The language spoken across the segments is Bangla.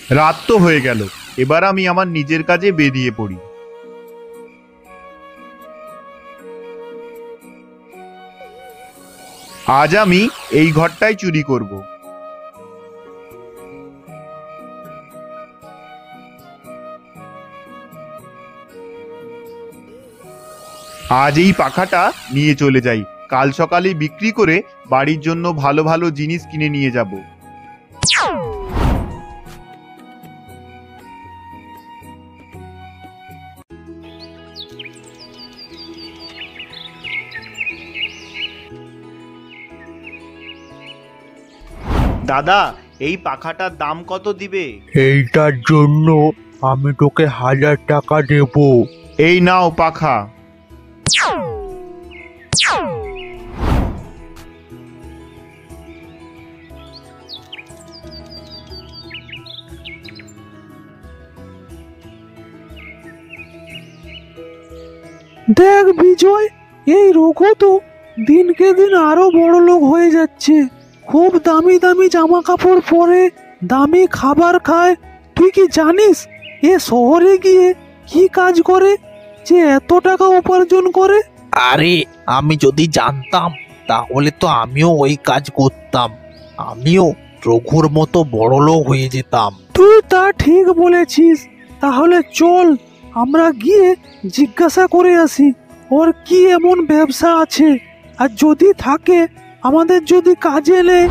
রাত তো হয়ে গেল, এবার আমি আমার নিজের কাজে বেরিয়ে পড়ি। আজ আমি এই ঘরটাই চুরি করব। আজ এই পাখাটা নিয়ে চলে যাই, কাল সকালে বিক্রি করে বাড়ির জন্য ভালো ভালো জিনিস কিনে নিয়ে যাব। দাদা, এই পাখাটার দাম কত দিবে? এইটার জন্য আমি তোকে 1000 টাকা দেব। এই নাও পাখা। দেখ বিজয়, এই রঘু তো দিনকে দিন আরো বড় লোক হয়ে যাচ্ছে। খুব দামি দামি জামা কাপড় পরে, দামি খাবার খায়। তুই কি জানিস এ শহরে গিয়ে কি কাজ করে যে এত টাকা উপার্জন করে? আরে আমি যদি জানতাম তাহলে তো আমিও ওই কাজ করতাম, আমিও রঘুর মতো বড়লোক হয়ে যেতাম। তুই তা ঠিক বলেছিস। তাহলে চল আমরা গিয়ে জিজ্ঞাসা করে আসি ওর কি এমন ব্যবসা আছে, আর যদি থাকে আমাদের যদি কাজে নেয়।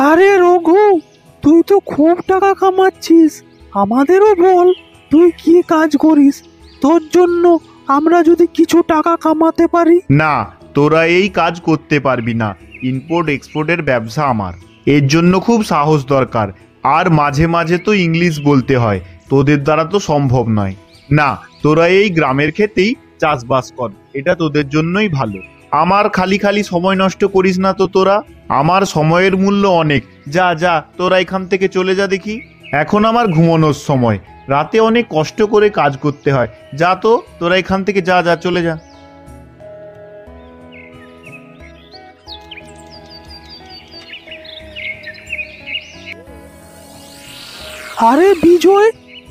আরে রঘু, তুই তো খুব টাকা কামাচ্ছিস, আমাদেরও বল তুই কি কাজ করিস, তোর জন্য আমরা যদি কিছু টাকা কামাতে পারি। না, তোরা এই কাজ করতে পারবি না। ইম্পোর্ট এক্সপোর্টের ব্যবসা আমার, এর জন্য খুব সাহস দরকার, আর মাঝে মাঝে তো ইংলিশ বলতে হয়, তোদের দ্বারা তো সম্ভব নয়। না, তোরা এই গ্রামের ক্ষেতেই চাষবাস কর, এটা তোদের জন্যই ভালো। আমার খালি খালি সময় নষ্ট করিস না তো তোরা, আমার সময়ের মূল্য অনেক। যা যা, তোরা এখান থেকে চলে যা দেখি, এখন আমার ঘুমানোর সময়, রাতে অনেক কষ্ট করে কাজ করতে হয়। যা তো, তোরা এখান থেকে যা যা, চলে যা। আরে বিজয়,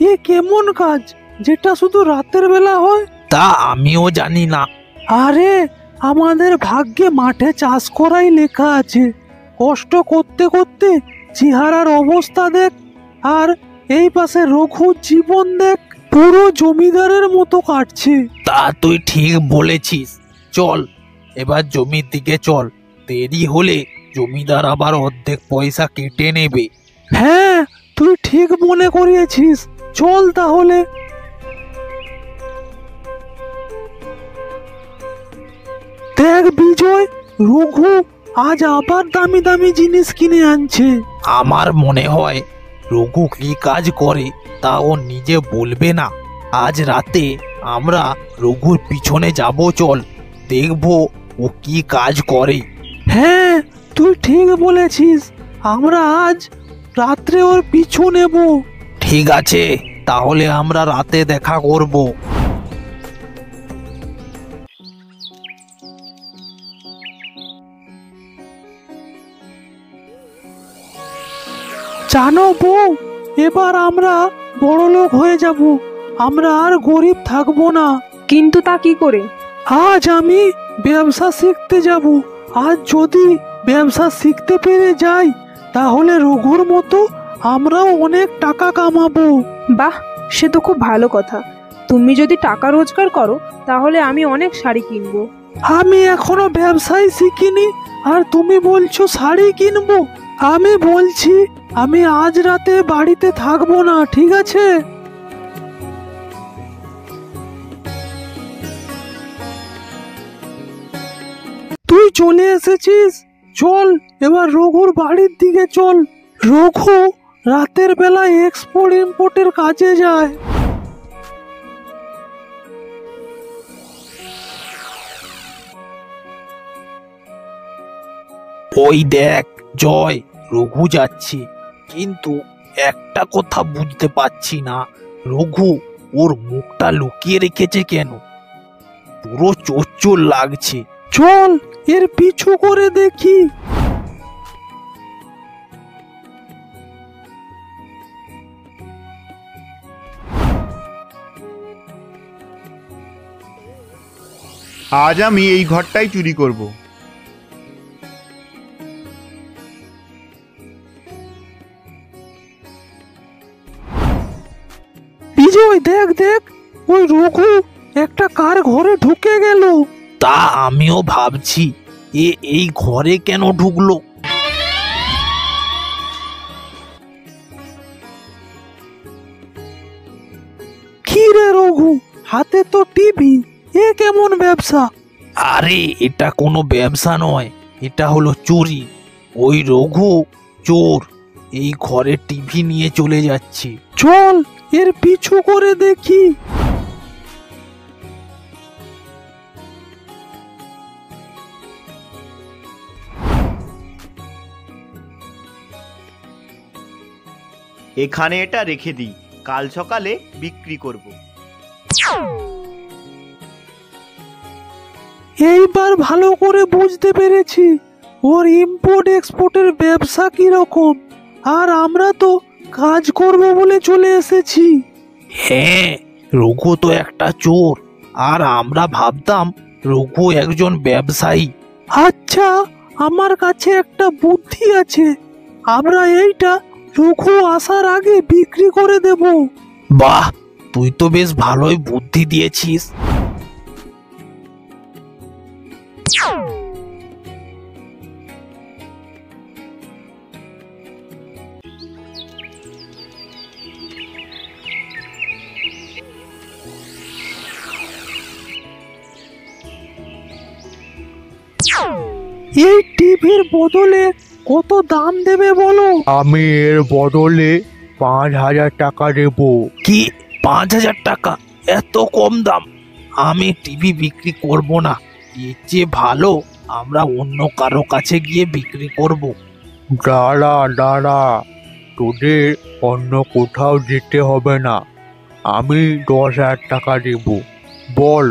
এ কেমন কাজ যেটা শুধু রাতের বেলা হয়? তা আমিও জানি না। আরে আমাদের ভাগ্যে মাঠে চাষ করাই লেখা আছে। কষ্ট করতে করতে চেহারার অবস্থা দেখ, আর এই পাশে রঘুর জীবন দেখ, পুরো জমিদারের মতো কাটছে। তা তুই ঠিক বলেছিস, চল এবার জমির দিকে চল, দেরি হলে জমিদার আবার অর্ধেক পয়সা কেটে নেবে। হ্যাঁ, তুই ঠিক মনে করিয়েছিস, চল তাহলে। দেখ বিজয়, রঘু আজ আবার দামি দামি জিনিস কিনে আনছে। আমার মনে হয় রঘু কি কাজ করে তা ও নিজে বলবে না। আজ রাতে আমরা রঘুর পিছনে যাব, চল দেখবো ও কি কাজ করে। হ্যাঁ, তুই ঠিক বলেছিস, আমরা আজ রাত্রে ওর পিছু নেব। ঠিক আছে, তাহলে আমরা রাতে দেখা করব। জানো বউ, এবার আমরা বড়লোক হয়ে যাব, আমরা আর গরিব থাকবো না। কিন্তু তা কি করে? আজ আমি ব্যবসা শিখতে যাব। আজ যদি ব্যবসা শিখতে পেরে যাই তাহলে রঘুর মতো আমরাও অনেক টাকা কামাবো। বাহ, সে তো খুব ভালো কথা। তুমি যদি টাকা রোজগার করো তাহলে আমি অনেক শাড়ি কিনবো। আমি এখনো ব্যবসাই শিখিনি, আর তুমি বলছো শাড়ি কিনবো? আমি বলছি আমি আজ রাতে বাড়িতে থাকবো না, ঠিক আছে? তুই চলে এসেছিস, চল এবার রঘুর বাড়ির দিকে চল। রঘু রাতের বেলা এক্সপোর্ট ইম্পোর্টের কাজে যায়। ওই দেখ জয়, রঘু যাচ্ছে, কিন্তু একটা কথা বুঝতে পারছি না, রঘু ওর মুখটা লুকিয়ে রেখেছে কেন? পুরো চোর চোর লাগছে। চল এর পিছু করে দেখি। আজ আমি এই ঘরটাই চুরি করব। বিজয় দেখ দেখ, ওই রঘু একটা কার ঘরে ঢুকে গেল। তা আমিও ভাবছি এই ঘরে কেন ঢুকলো। কি রে রঘু, হাতে তো টিভি, এ কেমন ব্যবসা? আরে এটা কোনো ব্যবসা নয়, এটা হলো চুরি। ওই রঘু চোর এই ঘরে টিভি নিয়ে চলে যাচ্ছে। চল এর পিছু করে দেখি। এখানে এটা রেখে দিই, কাল সকালে বিক্রি করব। এইবার ভালো করে বুঝতে পেরেছি ওর ইম্পোর্ট এক্সপোর্টের ব্যবসা কি রকম। আর আমরা তো কাজ করব বলে চলে এসেছি। হ্যাঁ, রঘু তো একটা চোর, আর আমরা ভাবতাম রঘু একজন ব্যবসায়ী। আচ্ছা, আমার কাছে একটা বুদ্ধি আছে, আমরা এইটা রঘু আসার আগে বিক্রি করে দেব। বাহ, তুই তো বেশ ভালোই বুদ্ধি দিয়েছিস। এই টিভির বদলে কত দাম দেবে বলো? আমি এর বদলে 5,000 টাকা দেব। কি, 5,000 টাকা? এত কম দাম? আমি টিভি বিক্রি করব না, এর চেয়ে ভালো আমরা অন্য কারো কাছে গিয়ে বিক্রি করব। দাঁড়া দাঁড়া, তোদের অন্য কোথাও যেতে হবে না, আমি 10,000 টাকা দেব। বল,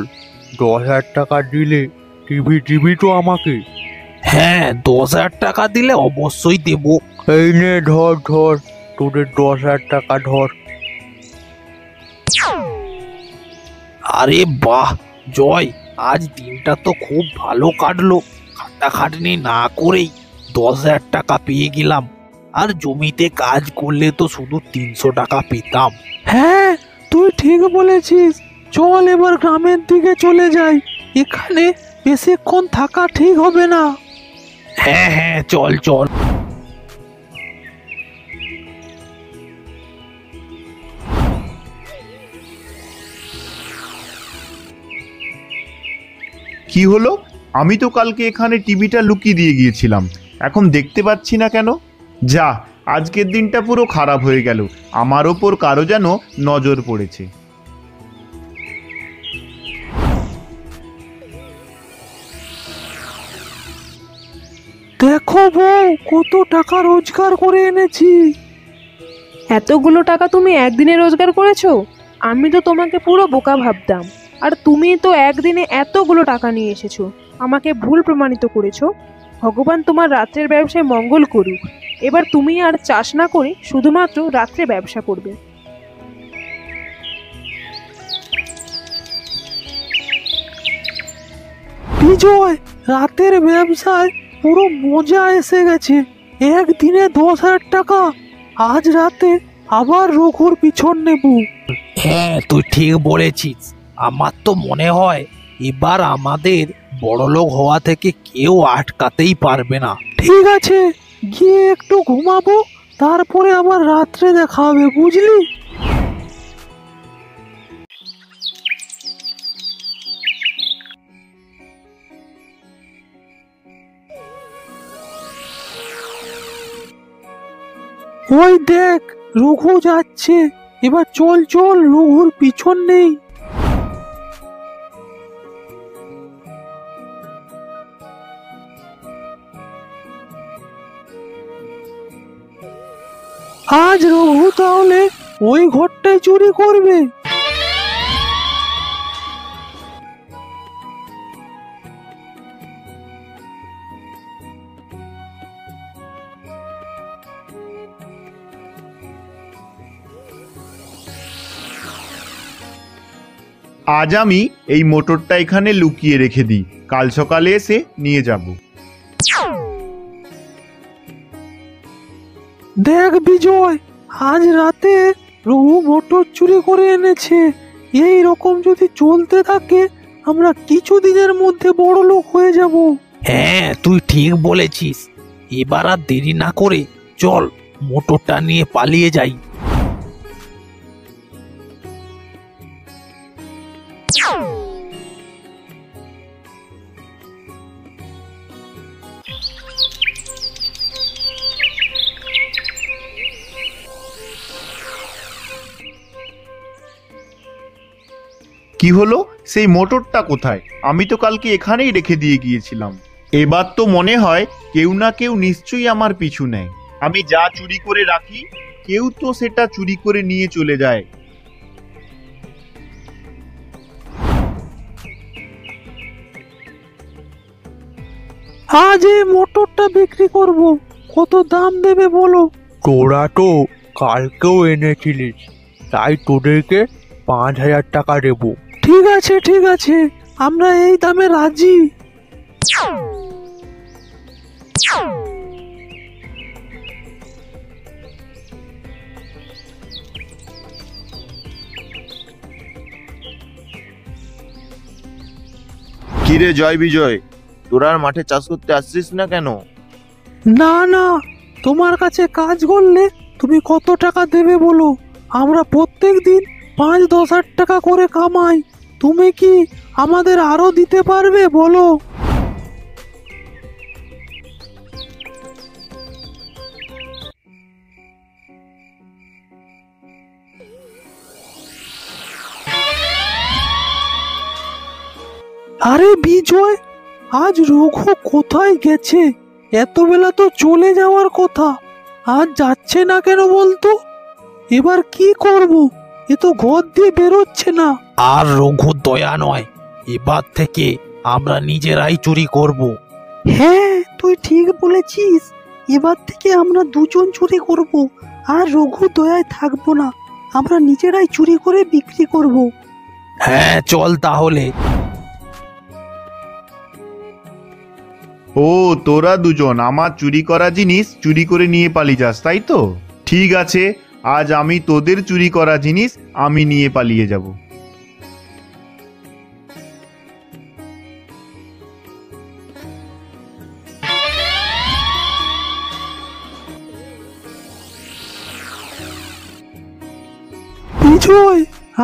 10,000 টাকা দিলে টিভি দিবি তো আমাকে? হ্যাঁ, 10,000 টাকা দিলে অবশ্যই দেব। এই নে ধর ধর, তোদের 10,000 টাকা ধর। আরে বাহ জয়, আজ দিনটা তো খুব ভালো কাটলো। খাটাখাটনি না করেই 10,000 টাকা পেয়ে গেলাম। আর জমিতে কাজ করলে তো শুধু 300 টাকা পেতাম। হ্যাঁ, তুই ঠিক বলেছিস। চল এবার গ্রামের দিকে চলে যাই, এখানে বেশিক্ষণ থাকা ঠিক হবে না। হ্যাঁ হ্যাঁ, চল চল। কি হলো? আমি তো কালকে এখানে টিভিটা লুকিয়ে দিয়ে গিয়েছিলাম, এখন দেখতে পাচ্ছি না কেন? যা, আজকের দিনটা পুরো খারাপ হয়ে গেল। আমার ওপর কারো যেন নজর পড়েছে। দেখো বউ, কত টাকা রোজগার করে এনেছি। এতগুলো টাকা তুমি একদিনে রোজগার করেছো? আমি তো তোমাকে পুরো বোকা ভাবতাম। আর তুমি তো একদিনে এতগুলো টাকা নিয়ে এসেছো, আমাকে ভুল প্রমাণিত করেছো। ভগবান তোমার রাত্রের ব্যবসায় মঙ্গল করুক। এবার তুমি আর চাষ না করে শুধুমাত্র রাত্রে ব্যবসা করবে। বিজয়, রাতের ব্যবসায় পুরো মজা এসে গেছে। একদিনে 10,000 টাকা, আজ রাতে আবার রঘুর পিছন নেব। হ্যাঁ, তুই ঠিক বলেছিস। আমার তো মনে হয় এবার আমাদের বড়লোক হওয়া থেকে কেউ আটকাতেই পারবে না। ঠিক আছে, গিয়ে একটু ঘুমাবো, তারপরে আবার রাত্রে দেখা হবে, বুঝলি? ওই দেখ, রঘু যাচ্ছে। এবার চল চল, রঘুর পিছন নেই। আজ রঘু তাহলে ওই ঘরটাই চুরি করবে। আজ আমি এই মোটরটা এখানে লুকিয়ে রেখে দিই, কাল সকালে এসে নিয়ে যাব। দেখ বিজয়, আজ রাতে রঘু মোটর চুরি করে এনেছে। এই রকম যদি চলতে থাকে আমরা কিছুদিনের মধ্যে বড় লোক হয়ে যাব। হ্যাঁ, তুই ঠিক বলেছিস। এবার আর দেরি না করে চল মোটরটা নিয়ে পালিয়ে যাই। কি হলো, সেই মোটরটা কোথায়? আমি তো কালকে এখানেই রেখে দিয়ে গিয়েছিলাম। এবার তো মনে হয় কেউ না কেউ নিশ্চয়ই আমার পিছু নেয়। আমি যা চুরি করে রাখি কেউ তো সেটা চুরি করে নিয়ে চলে যায়। আজ এই মোটরটা বিক্রি করব, কত দাম দেবে বলো? তোরা তো কালকেও এনেছিলিস, তাই তোদেরকে 5,000 টাকা দেবো। ঠিক আছে ঠিক আছে, আমরা এই দামে রাজি। কিরে জয় বিজয়, তোরা আর মাঠে চাষ করতে আসছিস না কেন? না না, তোমার কাছে কাজ করলে তুমি কত টাকা দেবে বলো? আমরা প্রত্যেক দিন 5-10 টাকা করে কামাই। তুমি কি আমাদের আরো দিতে পারবে বলো? আরে বিজয়, আজ রঘু কোথায় গেছে? এত বেলা তো চলে যাওয়ার কথা, আজ যাচ্ছে না কেন বলতো? এবার কি করব? এ তো ঘর দিয়ে বেরোচ্ছে না। আর রঘুর দয়া নয়, এবার থেকে আমরা নিজেরাই চুরি করব। হ্যাঁ, তুই ঠিক বলেছিস। এবার থেকে আমরা দুজন চুরি করব, আর রঘু দয়ায় থাকবো না। আমরা নিজেরাই চুরি করে বিক্রি করব। হ্যাঁ, চল তাহলে। ও, তোরা দুজন আমার চুরি করা জিনিস চুরি করে নিয়ে পালিয়ে যাস, তাই তো? ঠিক আছে, আজ আমি তোদের চুরি করা জিনিস আমি নিয়ে পালিয়ে যাব। বিজয়,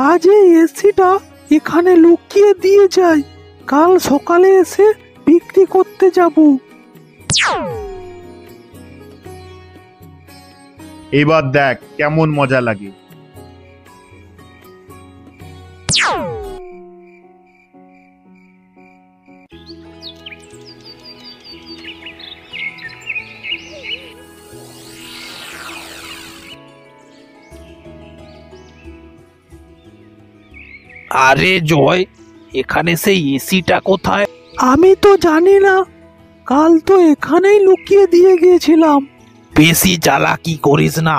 আজ এই এসিটা এখানে লুকিয়ে দিয়ে যাই, কাল সকালে এসে বিক্রি করতে যাব। এবার দেখ কেমন মজা লাগে। আরে জয়, এখানে সেই এসিটা কোথায়? আমি তো জানি না, কাল তো এখানেই লুকিয়ে দিয়ে গিয়েছিলাম। বেশি চালাকি করিস না।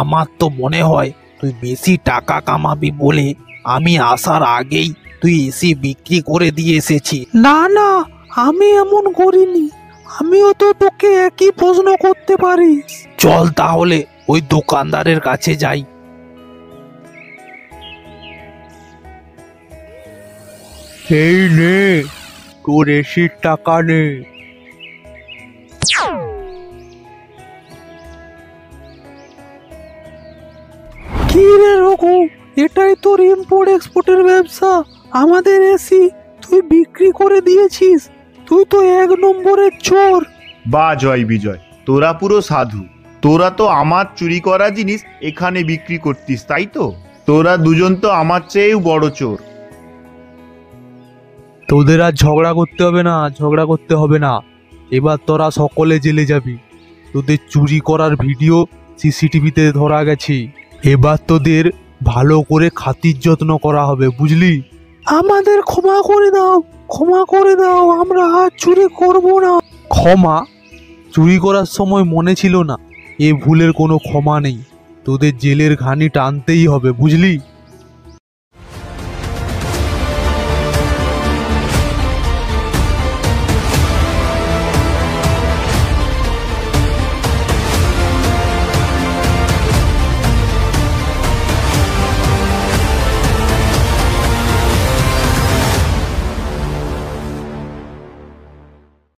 আমার তো মনে হয় তুই বেশি টাকা কামাবি বলে আমি আসার আগেই তুই এসি বিক্রি করে দিয়ে এসেছি। না না, আমি এমন করিনি। আমিও তো তোকে একই প্রশ্ন করতে পারি। চল তাহলে ওই দোকানদারের কাছে যাই। এই নে, তোর এসির টাকা নে। কি রে রঘু, এটাই তোর ইম্পোর্ট এক্সপোর্টের ব্যবসা? আমাদের এসি তুই বিক্রি করে দিয়েছিস? তুই তো 1 নম্বরের চোর। বা জয় বিজয়, তোরা পুরো সাধু। তোরা তো আমার চুরি করা জিনিস এখানে বিক্রি করতিস, তাই তো? তোরা দুজন তো আমার চেয়েও বড় চোর। তোদের আর ঝগড়া করতে হবে না, ঝগড়া করতে হবে না। এবার তোরা সকলে জেলে যাবি। তোদের চুরি করার ভিডিও সিসিটিভিতে ধরা গেছে। এবার তোদের ভালো করে খাতির যত্ন করা হবে, বুঝলি? আমাদের ক্ষমা করে দাও, ক্ষমা করে দাও, আমরা আর চুরি করব না। ক্ষমা? চুরি করার সময় মনে ছিল না? এ ভুলের কোনো ক্ষমা নেই। তোদের জেলের ঘানি টানতেই হবে, বুঝলি?